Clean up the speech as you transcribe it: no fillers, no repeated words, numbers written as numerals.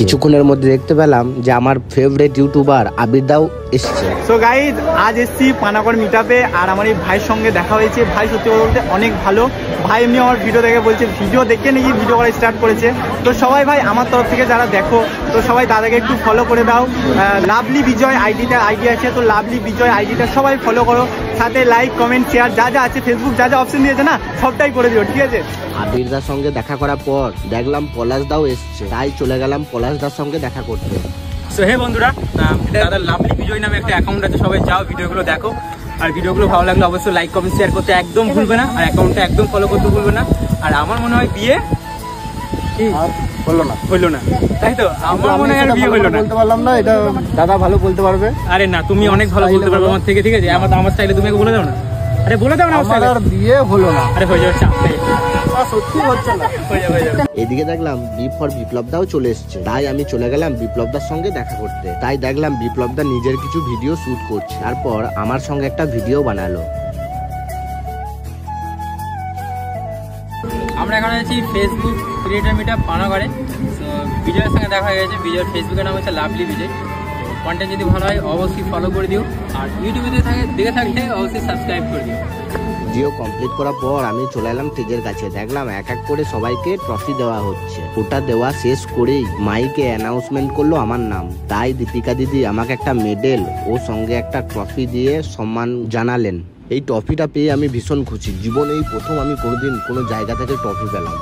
কিছুক্ষণের মধ্যে দেখতে পেলাম যে আমার ফেভারিট ইউটিউবার আবির দাও এসছে। সো গাইজ আজ এসছি পানাগড় মিটআপে, আর আমার এই ভাইয়ের সঙ্গে দেখা হয়েছে। ভাই সত্যি বলতে অনেক ভালো ভাই, এমনি আমার ভিডিও দেখে বলছে, ভিডিও দেখে নাকি ভিডিও করা স্টার্ট করেছে। তো সবাই ভাই আমার তরফ থেকে যারা দেখো, তো সবাই দাদাকে একটু ফলো করে দাও। লাভলি বিজয় আইডি আছে, তো লাভলি বিজয় আইডিটা সবাই ফলো করো, সাথে লাইক কমেন্ট শেয়ার যা যা আছে, ফেসবুক যা যা অপশন দিয়েছে না সবটাই করে দিও, ঠিক আছে। আবির দার সঙ্গে দেখা করার পর দেখলাম পলাশ দাও এসছে, তাই চলে গেলাম পলাশ দার সঙ্গে দেখা করতে। সো হে বন্ধুরা, দাদা লাভলি বিজয় নামে একটা অ্যাকাউন্ট আছে, সবাই যাও ভিডিওগুলো দেখো। আর ভিডিওগুলো ভালো লাগলে অবশ্যই লাইক কমেন্ট শেয়ার করতে একদম ভুলবে না, আর অ্যাকাউন্টটা একদম ফলো করতে ভুলবে না। আর আমার মনে হয় বিয়ে হলো না, তাই তো? আমার মনে হয় বিয়ে হলো না, বলতে পারলাম না, এটা দাদা ভালো বলতে পারবে। আরে না, তুমি অনেক ভালো বলতে পারবে আমার থেকে, ঠিক আছে? আমার স্টাইলে তুমি বলে দাও না। আরে বলে দাও না, আমার বিয়ে হলো না। আরে হয়ে যাবে, চাপ নেই, সত্যি হচ্ছে না, হয়ে যাবে। এদিকে দেখলাম বিপ্লব দাও চলে এসছে, তাই আমি চলে গেলাম বিপ্লব দার সঙ্গে দেখা করতে। তাই দেখলাম বিপ্লব দা নিজের কিছু ভিডিও শুট করছে, তারপর আমার সঙ্গে একটা ভিডিও বানালো। আমরা এখন আছি ফেসবুক ক্রিয়েটর মিটআপ পানাগড়ে। তো বিজয়ের সঙ্গে দেখা হয়ে গেছে। বিজয়ের ফেসবুকের নাম হচ্ছে লাভলি বিজয়। কন্টেন্ট যদি ভালো হয় অবশ্যই ফলো করে দিও, আর ইউটিউবে দেখে থাকলে অবশ্যই সাবস্ক্রাইব করে দিও। ভিডিও কমপ্লিট করার পর আমি চলে এলাম স্টেজের কাছে, দেখলাম এক এক করে সবাইকে ট্রফি দেওয়া হচ্ছে। ওটা দেওয়া শেষ করেই মাইকে অ্যানাউন্সমেন্ট করলো আমার নাম, তাই দীপিকা দিদি আমাকে একটা মেডেল ও সঙ্গে একটা ট্রফি দিয়ে সম্মান জানালেন। এই ট্রফিটা পেয়ে আমি ভীষণ খুশি, জীবনে এই প্রথম আমি কোনোদিন কোনো জায়গা থেকে ট্রফি পেলাম।